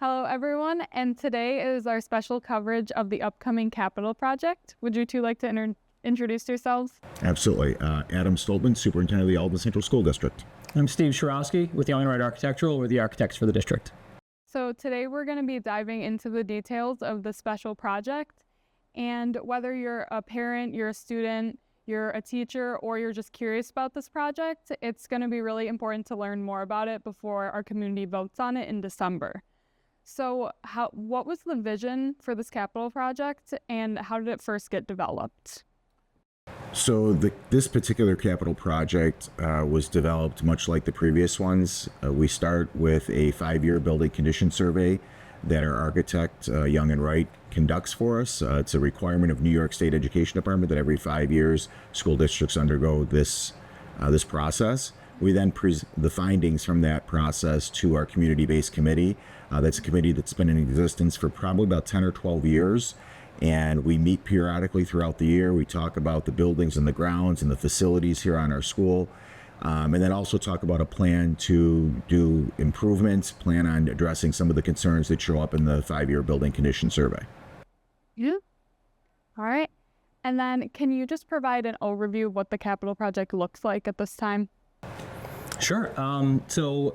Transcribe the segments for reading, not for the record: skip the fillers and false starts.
Hello, everyone, and today is our special coverage of the upcoming capital project. Would you two like to introduce yourselves? Absolutely. Adam Stoltman, Superintendent of the Alden Central School District. I'm Steve Shchurowsky with Young and Wright Architectural. We're the architects for the district. So today we're going to be diving into the details of the special project, and whether you're a parent, you're a student, you're a teacher, or you're just curious about this project, it's going to be really important to learn more about it before our community votes on it in December. So what was the vision for this capital project, and how did it first get developed? So this particular capital project was developed much like the previous ones. We start with a 5-year building condition survey that our architect, Young and Wright, conducts for us. It's a requirement of New York State Education Department that every 5 years school districts undergo this process. We then present the findings from that process to our community-based committee. That's a committee that's been in existence for probably about 10 or 12 years. And we meet periodically throughout the year. We talk about the buildings and the grounds and the facilities here on our school. And then also talk about a plan to do improvements, plan on addressing some of the concerns that show up in the 5-year building condition survey. Yeah. All right. And then can you just provide an overview of what the capital project looks like at this time? Sure. So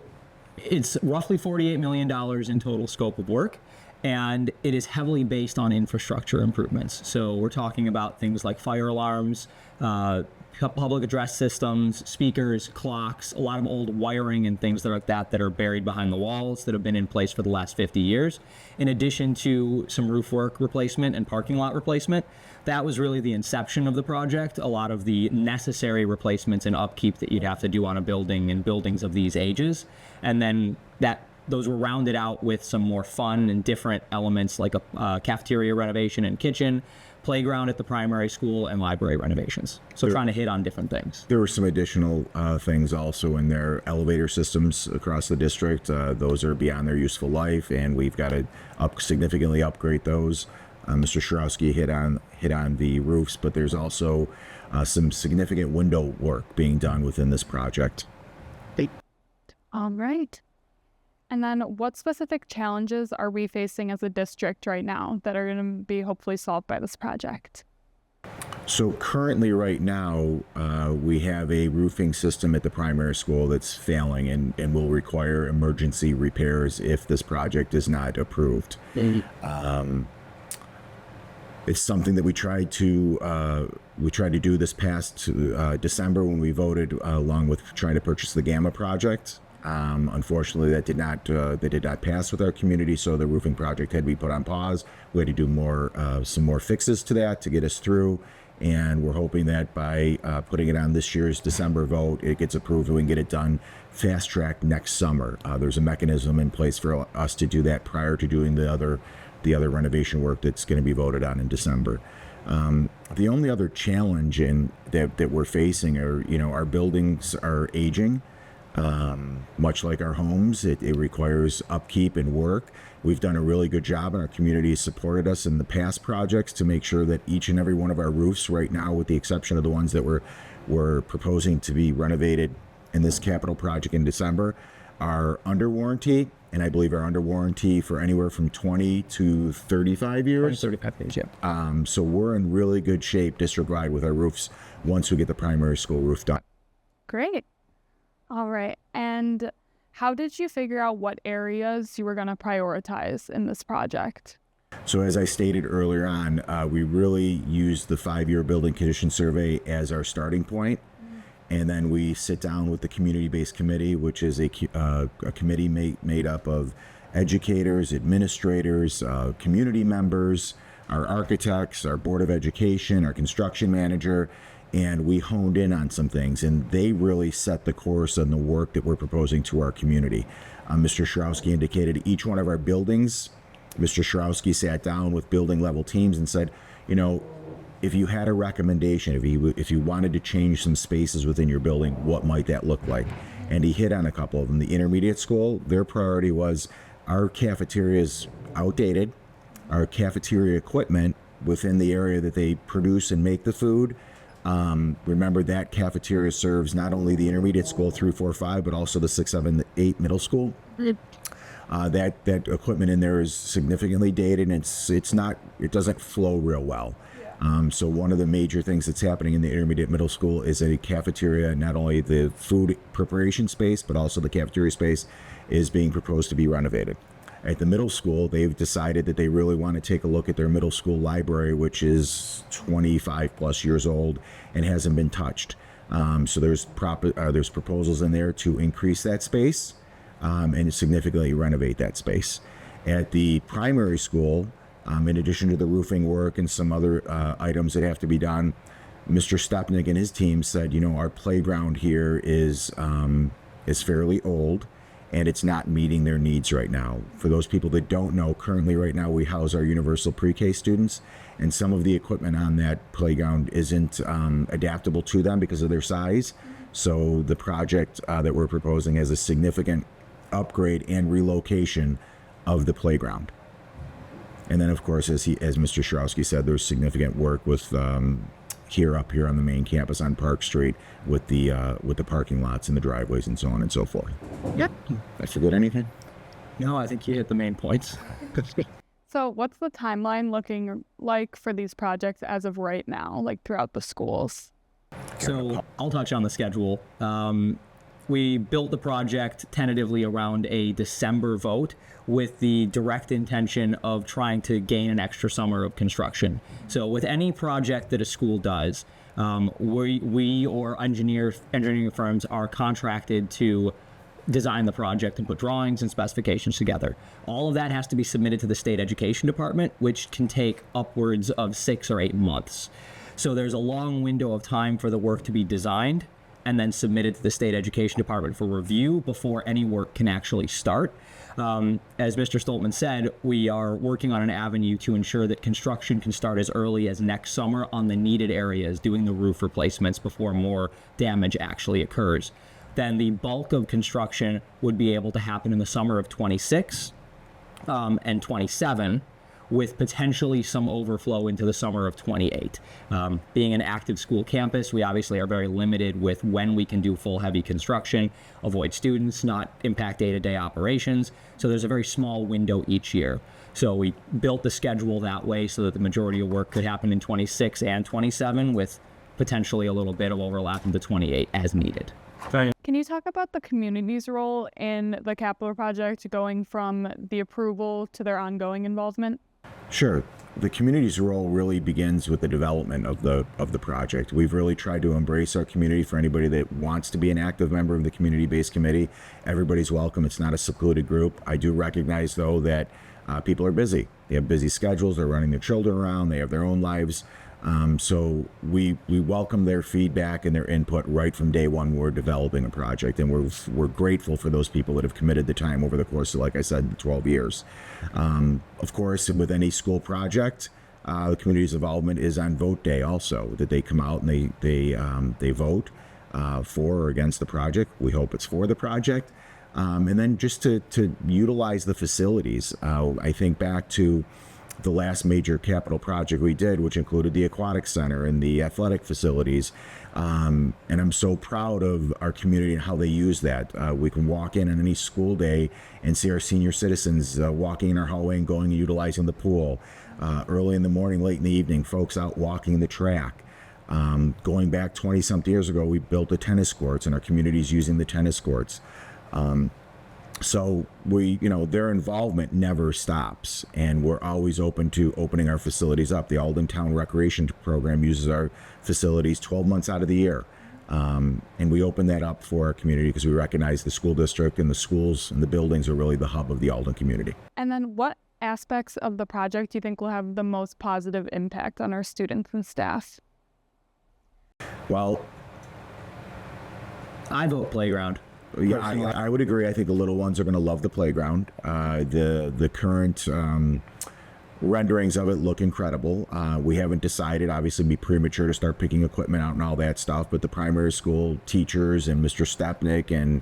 it's roughly $48 million in total scope of work, and it is heavily based on infrastructure improvements. So we're talking about things like fire alarms, public address systems, speakers, clocks, a lot of old wiring and things like that are buried behind the walls that have been in place for the last 50 years, in addition to some roof work replacement and parking lot replacement. That was really the inception of the project, a lot of the necessary replacements and upkeep that you'd have to do on a building and buildings of these ages. And then those were rounded out with some more fun and different elements like a cafeteria renovation and kitchen, playground at the primary school, and library renovations. So trying to hit on different things. There were some additional things also in their elevator systems across the district. Those are beyond their useful life, and we've got to significantly upgrade those. Mr. Shchurowsky hit on the roofs, but there's also some significant window work being done within this project. All right. And then what specific challenges are we facing as a district right now that are going to be hopefully solved by this project? So currently right now, we have a roofing system at the primary school that's failing and will require emergency repairs if this project is not approved. It's something that we tried to do this past December when we voted along with trying to purchase the Gamma project. Unfortunately, that did not pass with our community, so the roofing project had to be put on pause. We had to do some more fixes to that to get us through, and we're hoping that by putting it on this year's December vote, it gets approved and we can get it done fast track next summer. There's a mechanism in place for us to do that prior to doing the other renovation work that's going to be voted on in December. The only other challenge that we're facing are, our buildings are aging. Much like our homes, it requires upkeep and work. We've done a really good job, and our community has supported us in the past projects to make sure that each and every one of our roofs right now, with the exception of the ones that we're proposing to be renovated in this capital project in December, are under warranty, and I believe are under warranty for anywhere from 20 to 35 years. 35 years, yeah. So we're in really good shape district-wide with our roofs once we get the primary school roof done. Great. All right. And how did you figure out what areas you were going to prioritize in this project? So as I stated earlier on, we really used the 5-year building condition survey as our starting point. And then we sit down with the community-based committee, which is a committee made up of educators, administrators, community members, our architects, our board of education, our construction manager, and we honed in on some things, and they really set the course on the work that we're proposing to our community. Mr. Shchurowsky indicated each one of our buildings. Mr. Shchurowsky sat down with building level teams and said, if you had a recommendation, if you wanted to change some spaces within your building, what might that look like? And he hit on a couple of them. The intermediate school, their priority was our cafeteria is outdated. Our cafeteria equipment within the area that they produce and make the food. Remember that cafeteria serves not only the intermediate school 3, 4, 5, but also the 6, 7, 8 middle school. That equipment in there is significantly dated, and it doesn't flow real well. So one of the major things that's happening in the intermediate middle school is a cafeteria. Not only the food preparation space, but also the cafeteria space is being proposed to be renovated. At the middle school, they've decided that they really want to take a look at their middle school library, which is 25 plus years old and hasn't been touched. So there's proposals in there to increase that space and significantly renovate that space. At the primary school, in addition to the roofing work and some other items that have to be done, Mr. Stepnick and his team said, our playground here is fairly old, and it's not meeting their needs right now. For those people that don't know, currently right now we house our universal pre-K students, and some of the equipment on that playground isn't adaptable to them because of their size. So the project that we're proposing has a significant upgrade and relocation of the playground. And then, of course, as Mr. Shchurowsky said, there's significant work with up here on the main campus on Park Street with the parking lots and the driveways and so on and so forth. Yep. Did I forget anything? No, I think you hit the main points. So what's the timeline looking like for these projects as of right now, like throughout the schools? So I'll touch on the schedule. We built the project tentatively around a December vote with the direct intention of trying to gain an extra summer of construction. So with any project that a school does, we or engineering firms are contracted to design the project and put drawings and specifications together. All of that has to be submitted to the state education department, which can take upwards of 6 or 8 months. So there's a long window of time for the work to be designed and then submitted to the state education department for review before any work can actually start. As Mr. Stoltman said, we are working on an avenue to ensure that construction can start as early as next summer on the needed areas, doing the roof replacements before more damage actually occurs. Then the bulk of construction would be able to happen in the summer of 26 and 27, with potentially some overflow into the summer of 28. Being an active school campus, we obviously are very limited with when we can do full heavy construction, avoid students, not impact day-to-day operations. So there's a very small window each year. So we built the schedule that way so that the majority of work could happen in 26 and 27 with potentially a little bit of overlap into 28 as needed. Can you talk about the community's role in the capital project going from the approval to their ongoing involvement? Sure. The community's role really begins with the development of the project. We've really tried to embrace our community. For anybody that wants to be an active member of the community-based committee, everybody's welcome. It's not a secluded group. I do recognize, though, that people are busy. They have busy schedules. They're running their children around. They have their own lives. So we welcome their feedback and their input right from day one when we're developing a project, and we're grateful for those people that have committed the time over the course of, like I said, 12 years. Of course, with any school project, the community's involvement is on vote day also, that they come out and they vote for or against the project. We hope it's for the project. And then just to utilize the facilities. I think back to the last major capital project we did, which included the aquatic center and the athletic facilities. And I'm so proud of our community and how they use that. We can walk in on any school day and see our senior citizens walking in our hallway and going and utilizing the pool. Early in the morning, late in the evening, folks out walking the track. Going back 20-something years ago, we built the tennis courts, and our community's using the tennis courts. So their involvement never stops, and we're always open to opening our facilities up. The Alden Town Recreation Program uses our facilities 12 months out of the year. And we open that up for our community because we recognize the school district and the schools and the buildings are really the hub of the Alden community. And then what aspects of the project do you think will have the most positive impact on our students and staff? Well, I vote playground. Yeah, I would agree. I think the little ones are going to love the playground. The current renderings of it look incredible. We haven't decided, obviously, it'd be premature to start picking equipment out and all that stuff, but the primary school teachers and Mr. Stepnick and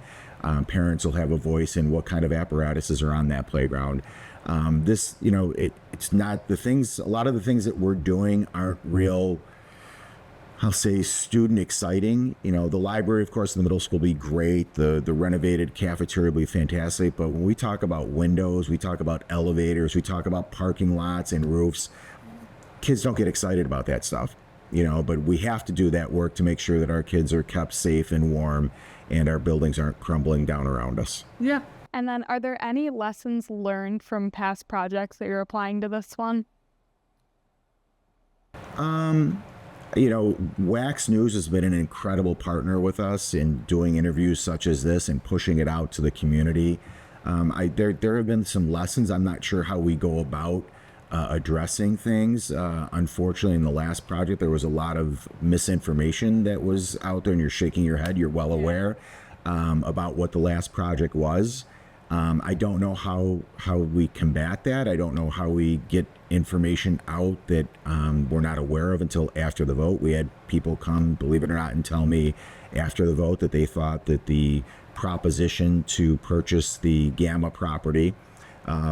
parents will have a voice in what kind of apparatuses are on that playground. It's not the things, a lot of the things that we're doing aren't real I'll say student exciting. You know, the library, of course, in the middle school will be great. The renovated cafeteria will be fantastic. But when we talk about windows, we talk about elevators, we talk about parking lots and roofs, kids don't get excited about that stuff. You know, but we have to do that work to make sure that our kids are kept safe and warm and our buildings aren't crumbling down around us. Yeah. And then are there any lessons learned from past projects that you're applying to this one? You know, Wax News has been an incredible partner with us in doing interviews such as this and pushing it out to the community. There have been some lessons. I'm not sure how we go about addressing things. Unfortunately, in the last project, there was a lot of misinformation that was out there, and you're shaking your head. You're well aware about what the last project was. I don't know how we combat that. I don't know how we get information out that we're not aware of until after the vote. We had people come, believe it or not, and tell me after the vote that they thought that the proposition to purchase the Gamma property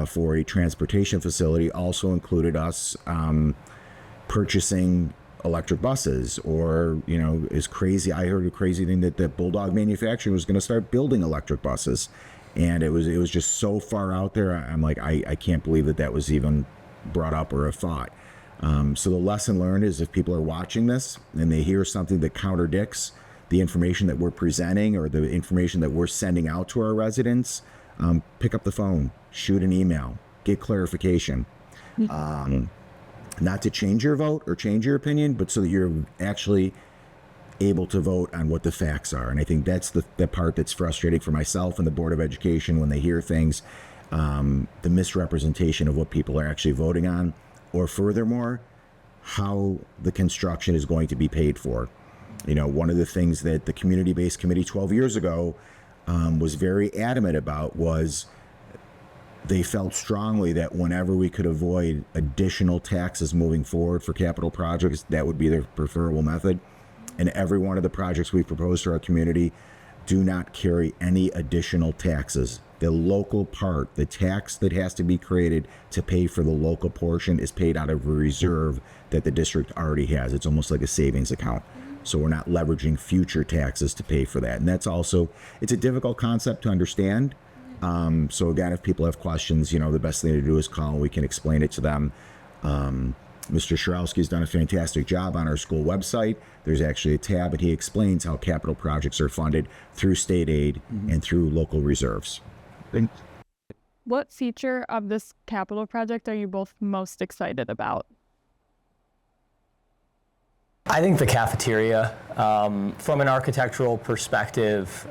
for a transportation facility also included us purchasing electric buses, or, you know, is crazy. I heard a crazy thing that Bulldog Manufacturing was going to start building electric buses. And it was just so far out there. I'm like, I can't believe that was even brought up or a thought. So the lesson learned is, if people are watching this and they hear something that contradicts the information that we're presenting or the information that we're sending out to our residents, pick up the phone, shoot an email, get clarification. Not to change your vote or change your opinion, but so that you're actually able to vote on what the facts are. And I think that's the part that's frustrating for myself and the Board of Education when they hear things, the misrepresentation of what people are actually voting on, or furthermore, how the construction is going to be paid for. You know, one of the things that the community-based committee 12 years ago was very adamant about was they felt strongly that whenever we could avoid additional taxes moving forward for capital projects, that would be their preferable method. And every one of the projects we've proposed to our community do not carry any additional taxes. The local part, the tax that has to be created to pay for the local portion, is paid out of a reserve that the district already has. It's almost like a savings account. So we're not leveraging future taxes to pay for that. And that's also, it's a difficult concept to understand. So again, if people have questions, you know, the best thing to do is call. We can explain it to them. Mr. Shchurowsky has done a fantastic job on our school website. There's actually a tab, and he explains how capital projects are funded through state aid and through local reserves. Thanks. What feature of this capital project are you both most excited about? I think the cafeteria, from an architectural perspective,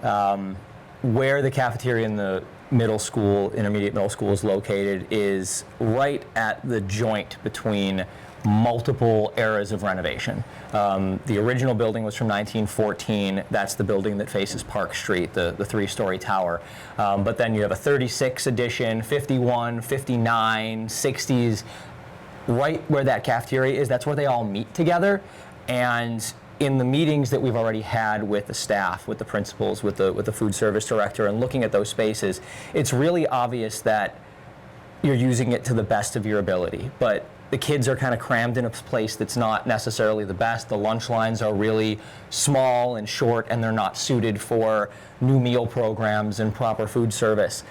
where the cafeteria in the middle school, intermediate middle school is located is right at the joint between multiple eras of renovation. The original building was from 1914. That's the building that faces Park Street, the three-story tower. But then you have a 36 edition, 51, 59, 60s. Right where that cafeteria is, that's where they all meet together. And in the meetings that we've already had with the staff, with the principals, with the food service director, and looking at those spaces, it's really obvious that you're using it to the best of your ability. But the kids are kind of crammed in a place that's not necessarily the best. The lunch lines are really small and short, and they're not suited for new meal programs and proper food service.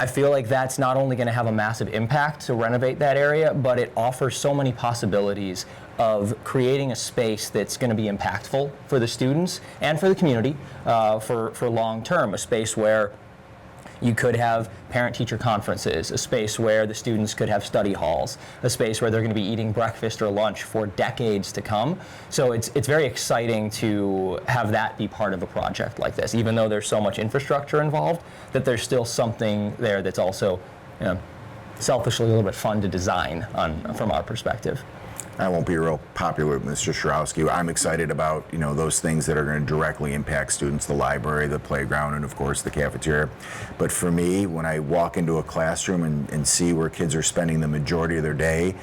I feel like that's not only going to have a massive impact to renovate that area, but it offers so many possibilities of creating a space that's going to be impactful for the students and for the community for long term. A space where you could have parent-teacher conferences, a space where the students could have study halls, a space where they're going to be eating breakfast or lunch for decades to come. So it's very exciting to have that be part of a project like this, even though there's so much infrastructure involved, that there's still something there that's also, you know, selfishly a little bit fun to design from our perspective. I won't be real popular with Mr. Shchurowsky. I'm excited about, you know, those things that are going to directly impact students, the library, the playground, and of course the cafeteria. But for me, when I walk into a classroom and see where kids are spending the majority of their day,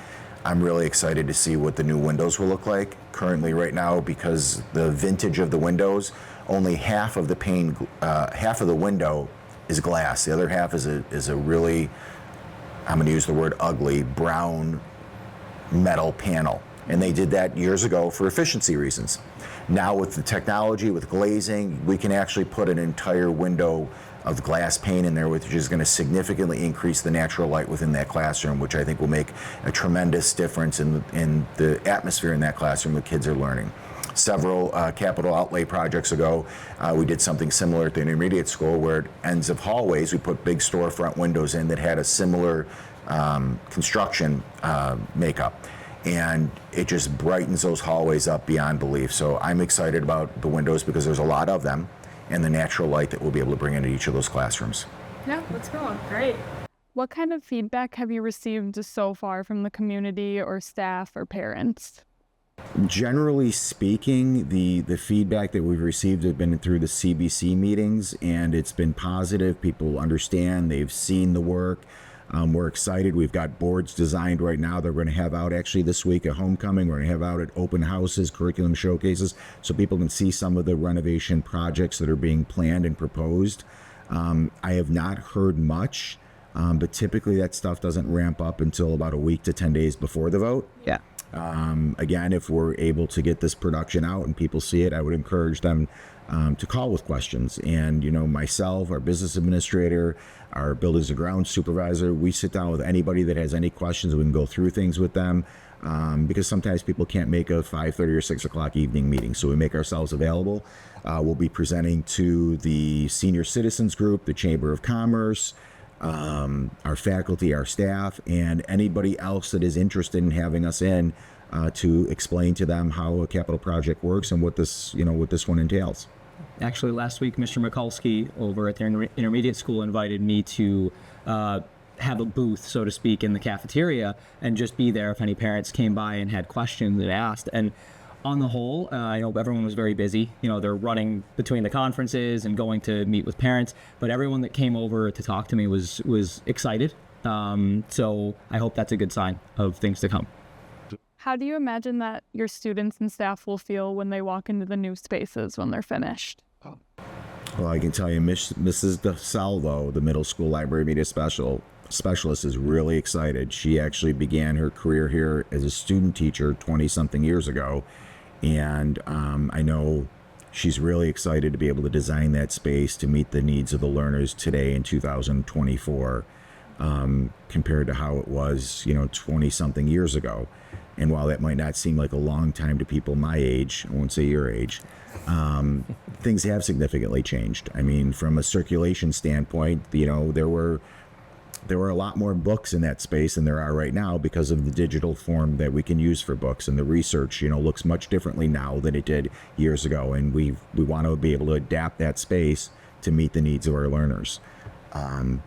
I'm really excited to see what the new windows will look like. Currently right now, because the vintage of the windows, only half of the pane, half of the window is glass. The other half is a really, I'm going to use the word ugly, brown metal panel. And they did that years ago for efficiency reasons. Now with the technology, with glazing, we can actually put an entire window of glass pane in there, which is going to significantly increase the natural light within that classroom, which I think will make a tremendous difference in the atmosphere in that classroom the kids are learning. Several capital outlay projects ago, we did something similar at the intermediate school where at ends of hallways, we put big storefront windows in that had a similar construction makeup. And it just brightens those hallways up beyond belief. So I'm excited about the windows because there's a lot of them, and the natural light that we'll be able to bring into each of those classrooms. Yeah, that's cool. Great. What kind of feedback have you received so far from the community or staff or parents? Generally speaking, the feedback that we've received have been through the CBC meetings, and it's been positive. People understand, they've seen the work. We're excited. We've got boards designed right now that we're going to have out actually this week at homecoming. We're going to have out at open houses, curriculum showcases, so people can see some of the renovation projects that are being planned and proposed. I have not heard much, but typically that stuff doesn't ramp up until about a week to 10 days before the vote. Yeah. Again, if we're able to get this production out and people see it, I would encourage them to call with questions. And, myself, our business administrator, our buildings and grounds supervisor, we sit down with anybody that has any questions. We can go through things with them because sometimes people can't make a 5:30 or 6 o'clock evening meeting. So we make ourselves available. We'll be presenting to the senior citizens group, the Chamber of Commerce, our faculty, our staff, and anybody else that is interested in having us in to explain to them how a capital project works and what this one entails. Actually, last week, Mr. Mikulski over at the intermediate school invited me to have a booth, so to speak, in the cafeteria and just be there if any parents came by and had questions and asked. And on the whole, I know everyone was very busy. They're running between the conferences and going to meet with parents, but everyone that came over to talk to me was excited. So I hope that's a good sign of things to come. How do you imagine that your students and staff will feel when they walk into the new spaces when they're finished? Well, I can tell you, Mrs. DeSalvo, the middle school library media specialist, is really excited. She actually began her career here as a student teacher 20-something years ago, and I know she's really excited to be able to design that space to meet the needs of the learners today in 2024 compared to how it was, 20-something years ago. And while that might not seem like a long time to people my age, I won't say your age, things have significantly changed. I mean, from a circulation standpoint, there were a lot more books in that space than there are right now because of the digital form that we can use for books, and the research, looks much differently now than it did years ago. And we want to be able to adapt that space to meet the needs of our learners.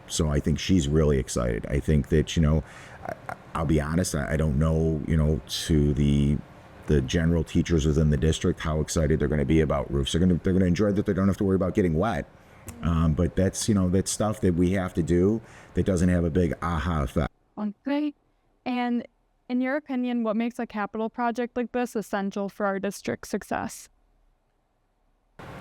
So I think she's really excited. I think that, I'll be honest, I don't know, to the general teachers within the district how excited they're going to be about roofs. They're going to enjoy that they don't have to worry about getting wet. But that's, that's stuff that we have to do that doesn't have a big aha effect. Okay. And in your opinion, what makes a capital project like this essential for our district's success?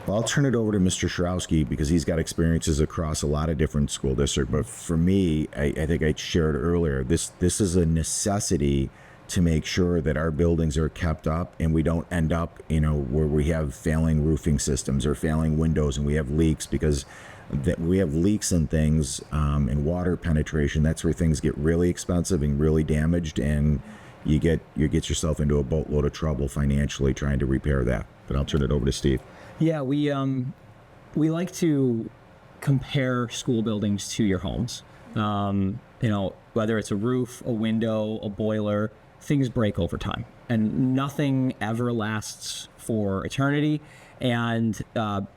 Well, I'll turn it over to Mr. Shchurowsky because he's got experiences across a lot of different school districts. But for me, I think I shared earlier, this is a necessity to make sure that our buildings are kept up and we don't end up, where we have failing roofing systems or failing windows and we have leaks because we have leaks and things and water penetration. That's where things get really expensive and really damaged, and you get yourself into a boatload of trouble financially trying to repair that. But I'll turn it over to Steve. Yeah, we like to compare school buildings to your homes. Whether it's a roof, a window, a boiler, things break over time, and nothing ever lasts for eternity. And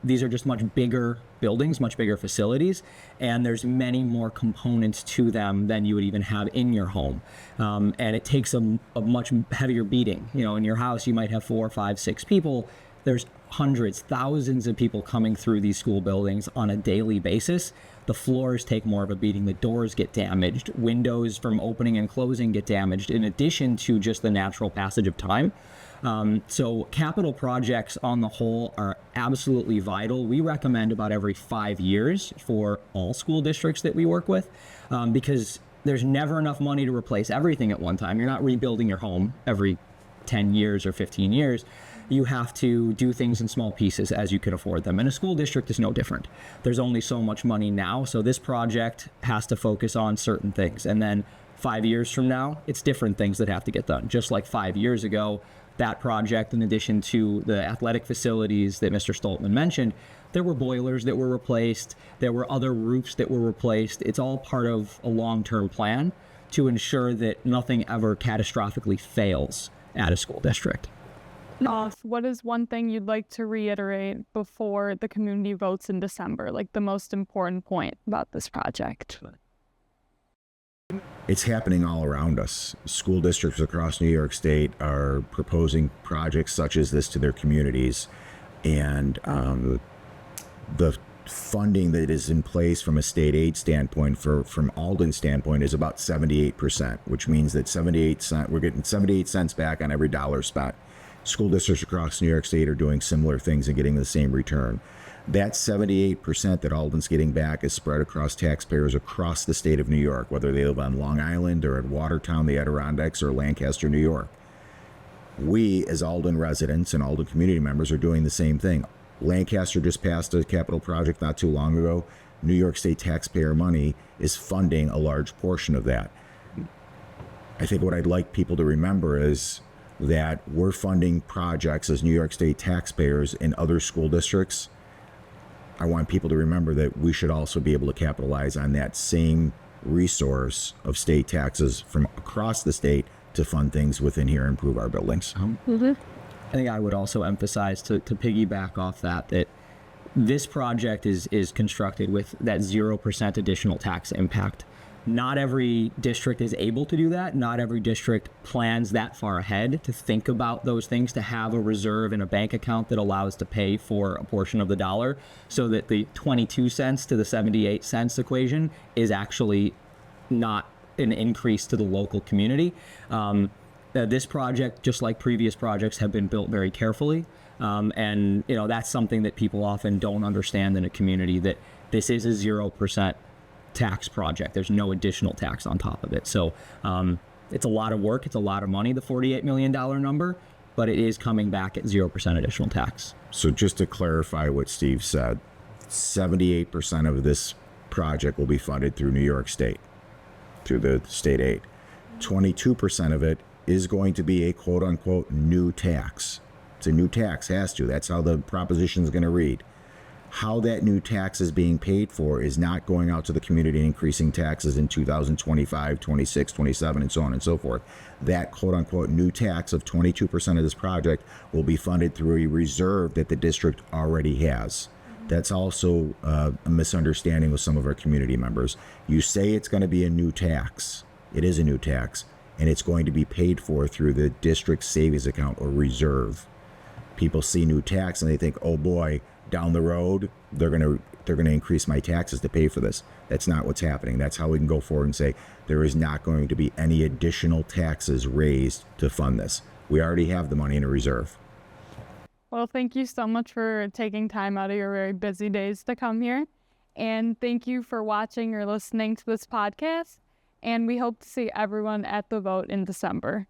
these are just much bigger buildings, much bigger facilities, and there's many more components to them than you would even have in your home. And it takes a much heavier beating. In your house, you might have 4, 5, 6 people. There's hundreds, thousands of people coming through these school buildings on a daily basis. The floors take more of a beating. The doors get damaged. Windows from opening and closing get damaged, in addition to just the natural passage of time. So capital projects on the whole are absolutely vital. We recommend about every 5 years for all school districts that we work with, because there's never enough money to replace everything at one time. You're not rebuilding your home every 10 years or 15 years, you have to do things in small pieces as you can afford them. And a school district is no different. There's only so much money now, so this project has to focus on certain things. And then 5 years from now, it's different things that have to get done. Just like 5 years ago, that project, in addition to the athletic facilities that Mr. Stoltman mentioned, there were boilers that were replaced, there were other roofs that were replaced. It's all part of a long-term plan to ensure that nothing ever catastrophically fails at a school district. What is one thing you'd like to reiterate before the community votes in December, like the most important point about this project? It's happening all around us. School districts across New York State are proposing projects such as this to their communities, and the funding that is in place from a state aid standpoint from Alden's standpoint is about 78%, which means that we're getting 78 cents back on every dollar spent. School districts across New York State are doing similar things and getting the same return. That 78% that Alden's getting back is spread across taxpayers across the state of New York, whether they live on Long Island or in Watertown, the Adirondacks, or Lancaster, New York. We, as Alden residents and Alden community members, are doing the same thing. Lancaster just passed a capital project not too long ago. New York State taxpayer money is funding a large portion of that. I think what I'd like people to remember is that we're funding projects as New York State taxpayers in other school districts. I want people to remember that we should also be able to capitalize on that same resource of state taxes from across the state to fund things within here and improve our buildings. I think I would also emphasize to piggyback off that this project is constructed with that 0% additional tax impact. Not every district is able to do that. Not every district plans that far ahead to think about those things, to have a reserve in a bank account that allows to pay for a portion of the dollar, so that the 22 cents to the 78 cents equation is actually not an increase to the local community. This project, just like previous projects, have been built very carefully. And that's something that people often don't understand in a community, that this is a 0% tax project. There's no additional tax on top of it. So it's a lot of work. It's a lot of money, the $48 million number, but it is coming back at 0% additional tax. So just to clarify what Steve said, 78% of this project will be funded through New York State, through the state aid. 22% of it is going to be a quote unquote new tax. It's a new tax, has to. That's how the proposition is going to read. How that new tax is being paid for is not going out to the community and increasing taxes in 2025, 26, 27, and so on and so forth. That quote-unquote new tax of 22% of this project will be funded through a reserve that the district already has. That's also a misunderstanding with some of our community members. You say it's going to be a new tax. It is a new tax, and it's going to be paid for through the district savings account or reserve. People see new tax and they think, oh boy, down the road, they're gonna increase my taxes to pay for this. That's not what's happening. That's how we can go forward and say there is not going to be any additional taxes raised to fund this. We already have the money in a reserve. Well, thank you so much for taking time out of your very busy days to come here. And thank you for watching or listening to this podcast. And we hope to see everyone at the vote in December.